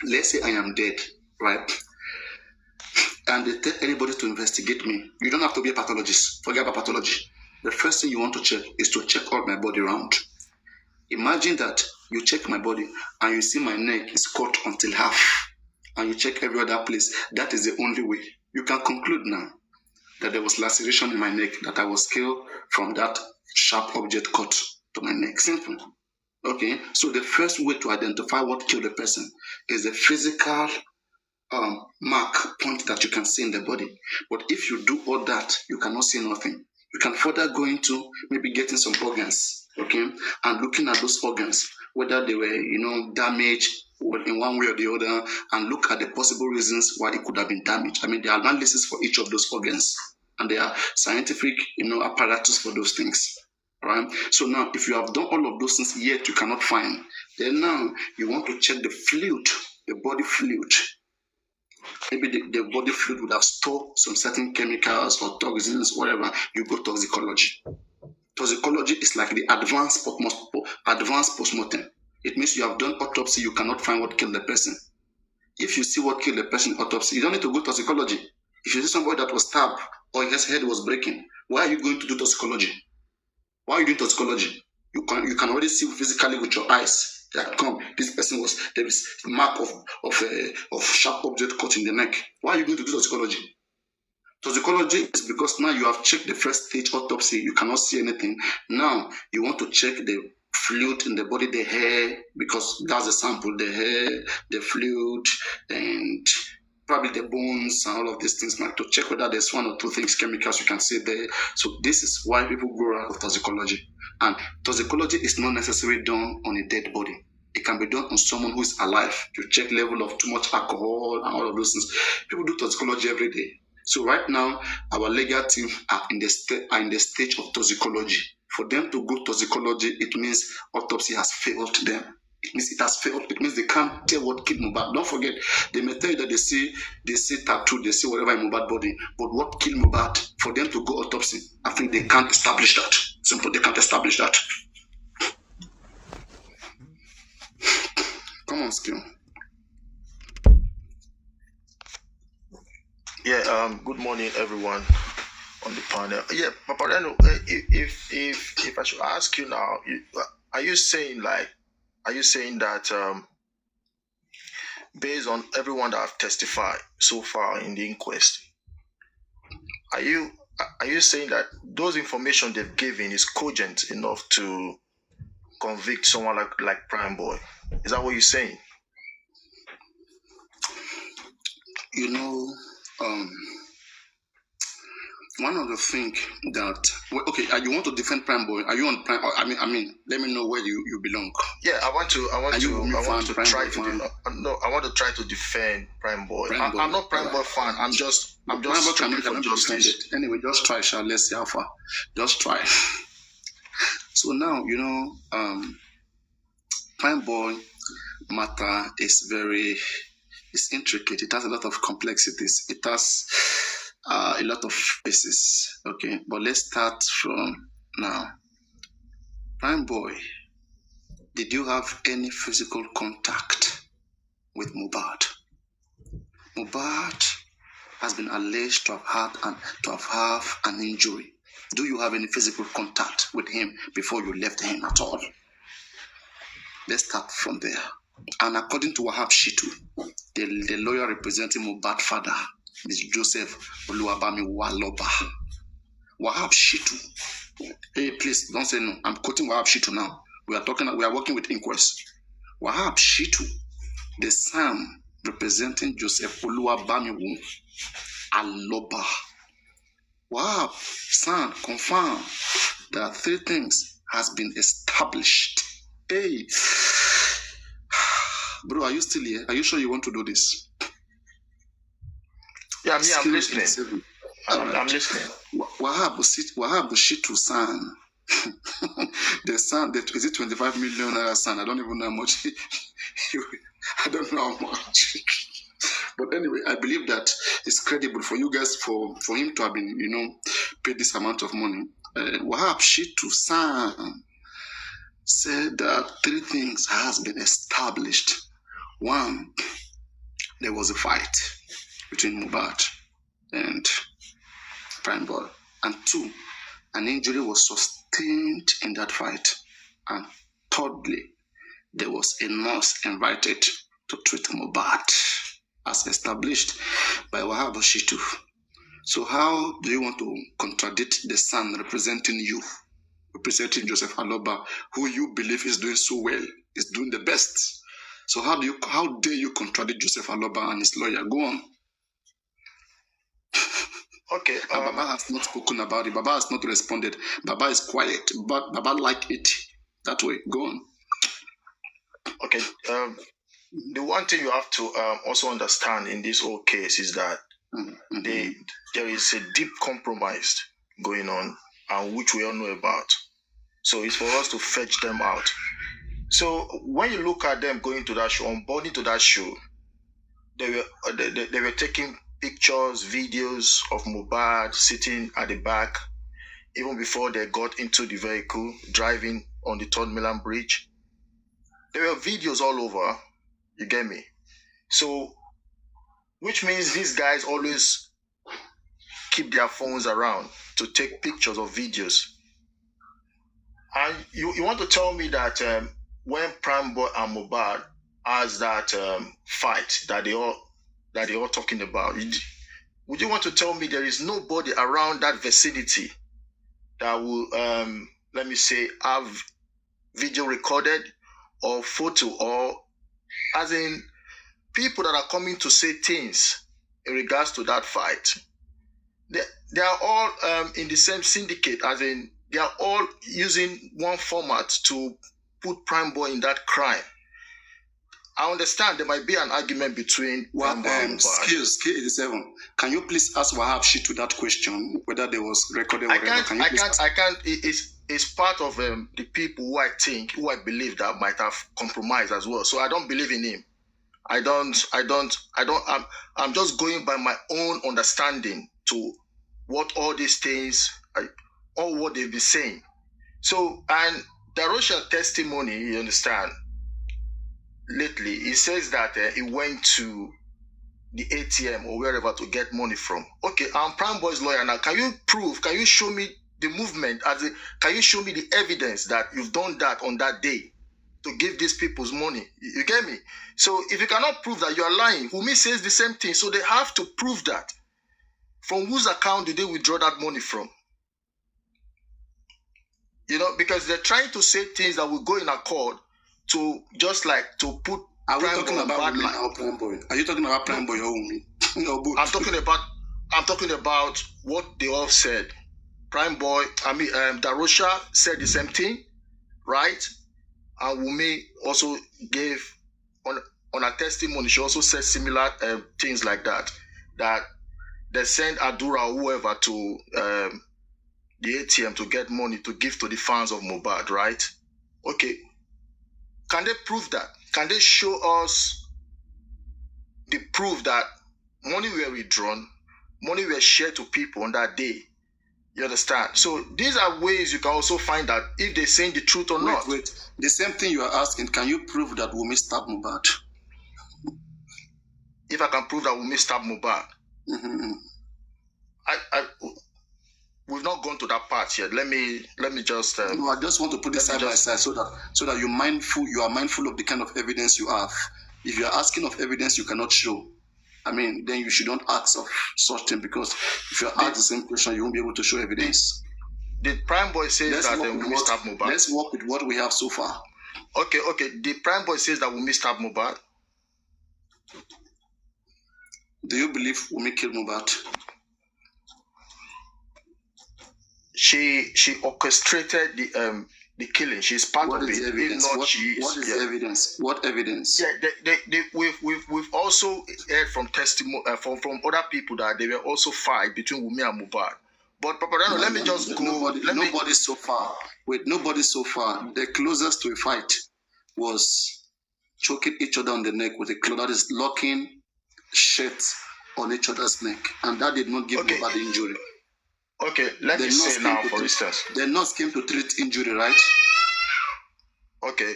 let's say I am dead, right? And they tell anybody to investigate me. You don't have to be a pathologist. Forget about pathology. The first thing you want to check is to check all my body around. Imagine that you check my body and you see my neck is cut until half, and you check every other place. That is the only way. You can conclude now that there was laceration in my neck, that I was killed from that sharp object cut to my neck. Simple. Okay, so the first way to identify what killed the person is the physical mark point that you can see in the body. But if you do all that, you cannot see nothing. You can further go into maybe getting some organs, okay, and looking at those organs, whether they were, damaged in one way or the other, and look at the possible reasons why it could have been damaged. I mean, there are analysis for each of those organs, and there are scientific, apparatus for those things. Right? So now, if you have done all of those things yet you cannot find, then now you want to check the fluid, the body fluid. Maybe the body fluid would have stored some certain chemicals or toxins, whatever. You go toxicology. Toxicology is like the advanced postmortem. It means you have done autopsy, you cannot find what killed the person. If you see what killed the person in autopsy, you don't need to go toxicology. If you see somebody that was stabbed or his head was breaking, why are you going to do toxicology? Why are you doing toxicology? You can already see physically with your eyes that this person there is a mark of sharp object cut in the neck. Why are you going to do toxicology? Toxicology is because now you have checked the first stage autopsy, you cannot see anything. Now you want to check the fluid in the body, the hair, because that's the sample, the hair, the fluid, and probably the bones and all of these things, to check whether there's one or two things, chemicals you can see there. So this is why people go out of toxicology. And toxicology is not necessarily done on a dead body. It can be done on someone who is alive to check level of too much alcohol and all of those things. People do toxicology every day. So right now, our legal team are in the stage of toxicology. For them to go toxicology, it means autopsy has failed them. It means it has failed. It means they can't tell what killed Mohbad. Don't forget, they may tell you that they see tattoo, they see whatever in Mohbad body, but what killed Mohbad? For them to go autopsy, I think they can't establish that. Simple, they can't establish that. Come on, Skill. Yeah. Good morning, everyone on the panel. Yeah, Papa Reno, if I should ask you now, are you saying that based on everyone that have testified so far in the inquest, are you saying that those information they've given is cogent enough to convict someone like Prime Boy? Is that what you're saying? One of the things that you want to defend Prime Boy? Are you on Prime? I mean, let me know where you belong. Yeah, I want to try to defend Prime Boy. I'm not Prime Boy fan. I'm just strictly for justice. Anyway, just try, shall let's see how far. Just try. So now Prime Boy matter is it's intricate. It has a lot of complexities. It has a lot of pieces. Okay, but let's start from now. Prime Boy, did you have any physical contact with Mohbad? Mohbad has been alleged to have had an injury. Do you have any physical contact with him before you left him at all? Let's start from there. And according to Wahab Shitu, the lawyer representing Mohbad's father, Mr. Joseph Oluwabami Waloba, Wahab Shitu. Hey, please don't say no. I'm quoting Wahab Shitu now. We are working with inquest. Wahab Shitu, the son representing Joseph Oluwabami Waloba. Wahab son confirmed that three things has been established. Hey, bro, are you still here? Are you sure you want to do this? Yeah, I'm listening. I'm listening. Wahab Shitu son. The son, is it 25 million son? I don't even know how much. I don't know how much. But anyway, I believe that it's credible for you guys for him to have been, paid this amount of money. Wahab Shitu son said that three things has been established. One, there was a fight between Mohbad and Prime Boy. And 2, an injury was sustained in that fight. And thirdly, there was a nurse invited to treat Mohbad, as established by Wahab Shitu. So how do you want to contradict the son representing you, representing Joseph Aloba, who you believe is doing so well, is doing the best? So how dare you contradict Joseph Aloba and his lawyer? Go on. Okay. Baba has not spoken about it. Baba has not responded. Baba is quiet, but Baba like it that way. Go on. Okay. The one thing you have to also understand in this whole case is that there is a deep compromise going on, and which we all know about. So it's for us to fetch them out. So when you look at them going to that show, onboarding to that show, they were taking pictures, videos of Mohbad sitting at the back, even before they got into the vehicle, driving on the Third Milan Bridge. There were videos all over. You get me? So, which means these guys always keep their phones around to take pictures of videos. And you want to tell me that when Prime Boy and Mohbad has that fight that they all talking about, would you want to tell me there is nobody around that vicinity that will, let me say, have video recorded or photo, or as in people that are coming to say things in regards to that fight? They are all in the same syndicate, as in they are all using one format to put Prime Boy in that crime. I understand there might be an argument between Prime Boy and Mohbad. Excuse K87. Can you please ask Wahab Shitu that question, whether there was recorded or whatever? I can't. It's part of the people who I believe that might have compromised as well. So I don't believe in him. I'm just going by my own understanding to what all these things, all what they've been saying. So, and Darosha's testimony, you understand, lately, he says that he went to the ATM or wherever to get money from. Okay, I'm Prime Boy's lawyer now. Can you show me the movement? Can you show me the evidence that you've done that on that day to give these people's money? You get me? So if you cannot prove that, you are lying. Wumi says the same thing. So they have to prove that. From whose account did they withdraw that money from? You know, because they're trying to say things that will go in accord to just like to put. Are we talking about Prime Boy? Are you talking about Prime Boy or Wumi? I'm talking about what they all said. Prime Boy, Darosha said the same thing, right? And Wumi also gave on her testimony. She also said similar things like that. That they sent Adura or whoever to the ATM to get money to give to the fans of Mohbad, right? Okay. Can they prove that? Can they show us the proof that money were withdrawn, money were shared to people on that day? You understand? So these are ways you can also find out if they're saying the truth or not. Wait. The same thing you are asking, can you prove that Wumi stabbed Mohbad? If I can prove that Wumi stabbed Mohbad? Mm-hmm. We've not gone to that part yet. Let me just. No, I just want to put this side by side so that you are mindful of the kind of evidence you have. If you are asking of evidence you cannot show, then you shouldn't ask of such thing, because if you ask the same question, you won't be able to show evidence. The Prime Boy says that Wumi stabbed Mohbad. Let's work with what we have so far. Okay. The Prime Boy says that Wumi stabbed Mohbad. Do you believe Wumi killed Mohbad? She orchestrated the killing. She's part of it. Evidence? What is evidence? What evidence? Yeah, we've also heard from testimony from other people that there were also fight between Wumi and Mohbad. But Papadano, let me just go. Nobody so far. Wait, nobody so far. The closest to a fight was choking each other on the neck with a cloth, that is locking shirts on each other's neck, and that did not give Mohbad injury. Okay, let me say now, for instance. The nurse came to treat injury, right? Okay.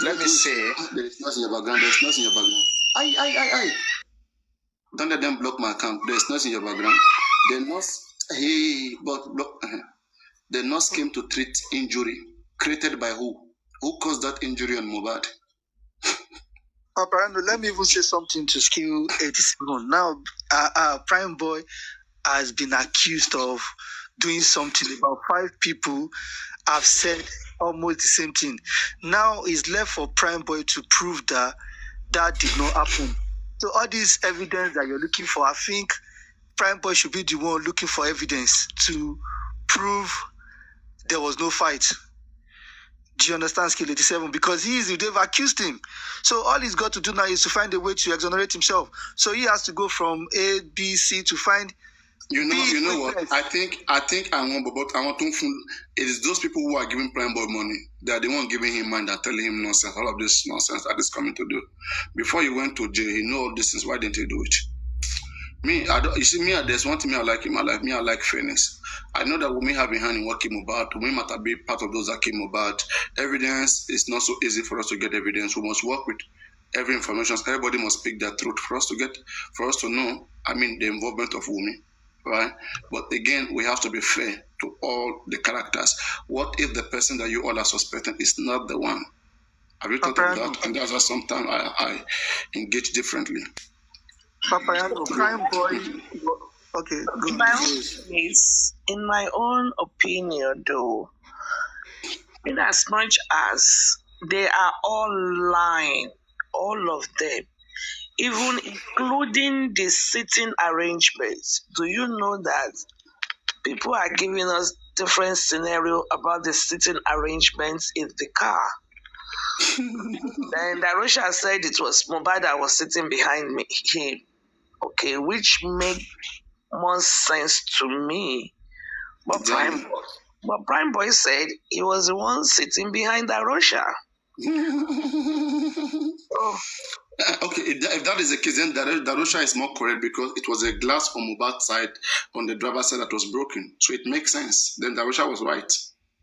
Let me say. There is nothing in your background. I. Don't let them block my account. There's noise in your background. The nurse, the nurse came to treat injury created by who? Who caused that injury on Mohbad? Apparently, let me even say something to Skill 87. Now, Prime Boy has been accused of doing something. About 5 people have said almost the same thing. Now it's left for Prime Boy to prove that that did not happen. So all this evidence that you're looking for, I think Prime Boy should be the one looking for evidence to prove there was no fight. Do you understand, Skill 87? Because they've accused him. So all he's got to do now is to find a way to exonerate himself. So he has to go from A, B, C to find. You know what? I think I want to. It is those people who are giving Prime Boy money. They are the one giving him money that telling him nonsense. All of this nonsense that is coming to do. Before he went to jail, he knew all this is. Why didn't he do it? Me, you see, there's one thing I like in my life. I like fairness. I know that we may have a hand in what came about. We might be part of those that came about. Evidence is not so easy for us to get evidence. We must work with every information. Everybody must speak their truth for us to know. The involvement of women, right? But again, we have to be fair to all the characters. What if the person that you all are suspecting is not the one? Have you thought of that? And that's why sometimes I engage differently. Prime Boy. Okay, in my own opinion, though, in as much as they are all lying, all of them, even including the sitting arrangements, do you know that people are giving us different scenario about the sitting arrangements in the car? Then Darusha said it was Mohbad that was sitting behind him. Okay, which make more sense to me. But Prime Boy said he was the one sitting behind Darusha. Okay, if that is the case, then Darusha is more correct because it was a glass on Mohbad's side, on the driver's side that was broken. So it makes sense. Then Darusha was right.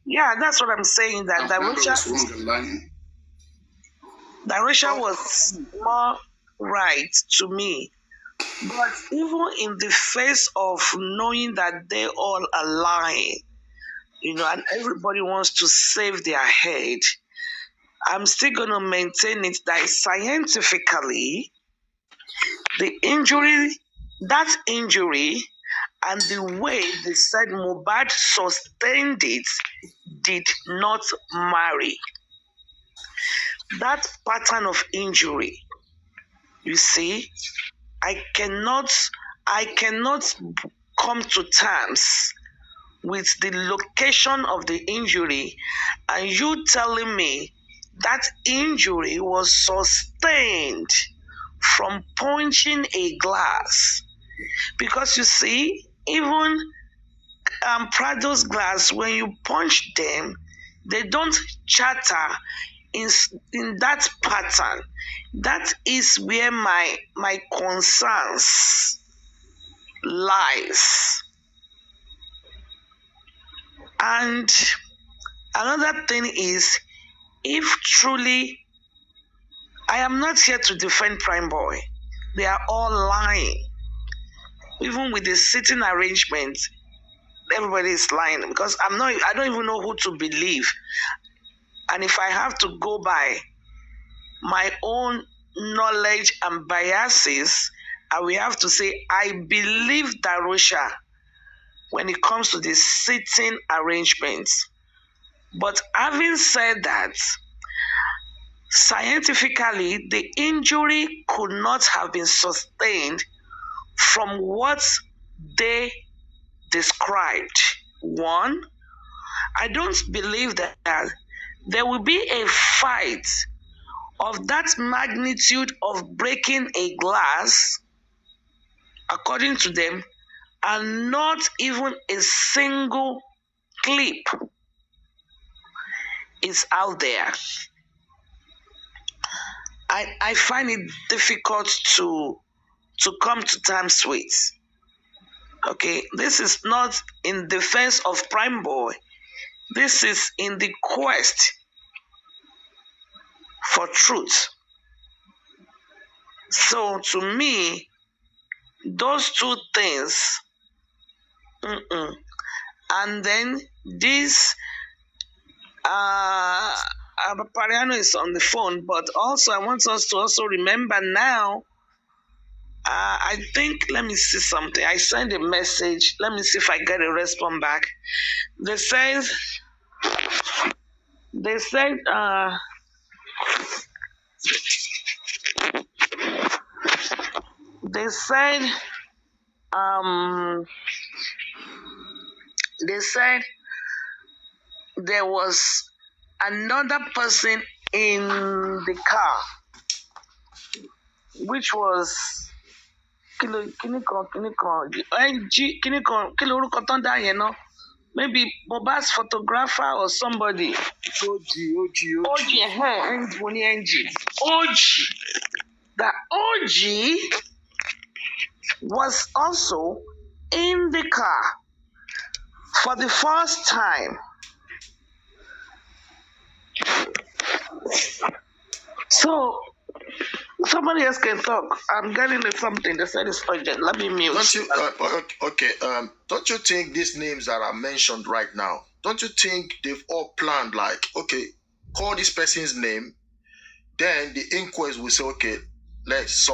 Yeah, that's what I'm saying. That Darusha was wrong and lying. Darusha was more right to me. But even in the face of knowing that they all are lying, and everybody wants to save their head, I'm still going to maintain it that scientifically, that injury and the way they said Mohbad sustained it did not marry. That pattern of injury, you see, I cannot come to terms with the location of the injury and you telling me that injury was sustained from punching a glass. Because you see, even Prado's glass, when you punch them, they don't chatter in that pattern. That is where my concerns lies. And another thing is, if truly, I am not here to defend Prime Boy. They are all lying. Even with the sitting arrangement, everybody is lying because I don't even know who to believe. And if I have to go by my own knowledge and biases, I will have to say I believe Darusha when it comes to the sitting arrangements. But having said that, scientifically, the injury could not have been sustained from what they described. One, I don't believe that there will be a fight of that magnitude of breaking a glass, according to them, and not even a single clip is out there. I find it difficult to come to terms with. Okay, this is not in defense of Prime Boy. This is in the quest for truth. So to me, those two things, and then this Pariano is on the phone, but also I want us to also remember now. I think, let me see something. I sent a message. Let me see if I get a response back. They said they said there was another person in the car, which was maybe Mohbad's photographer or somebody. OG. The OG was also in the car for the first time. So somebody else can talk. I'm getting something. They said it's urgent. Let me mute. Don't you think these names that are mentioned right now, don't you think they've all planned, like, okay, call this person's name, then the inquest will say, okay, let's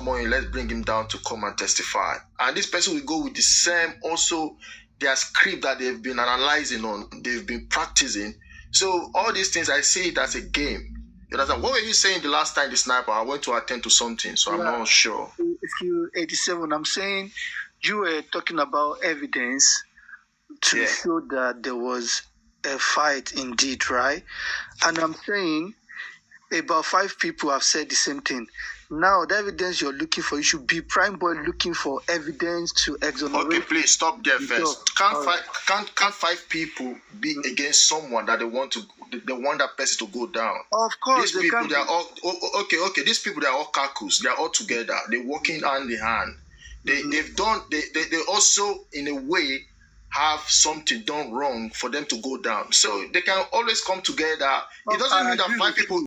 bring him down to come and testify. And this person will go with the same, also their script that they've been analyzing on, they've been practicing. So all these things, I see it as a game. You understand? What were you saying the last time, the sniper? I went to attend to something, so I'm not sure. SQ87, I'm saying you were talking about evidence to show that there was a fight indeed, right? And I'm saying about 5 people have said the same thing. Now, the evidence you're looking for, you should be Prime Boy looking for evidence to exonerate. Okay, please stop there first. Can't 5 people be against someone that they want that person to go down? Of course, these people, they are all okay. These people, they are all carcass. They are all together. They're working hand in hand. They also in a way have something done wrong for them to go down. So they can always come together. It doesn't mean that 5 people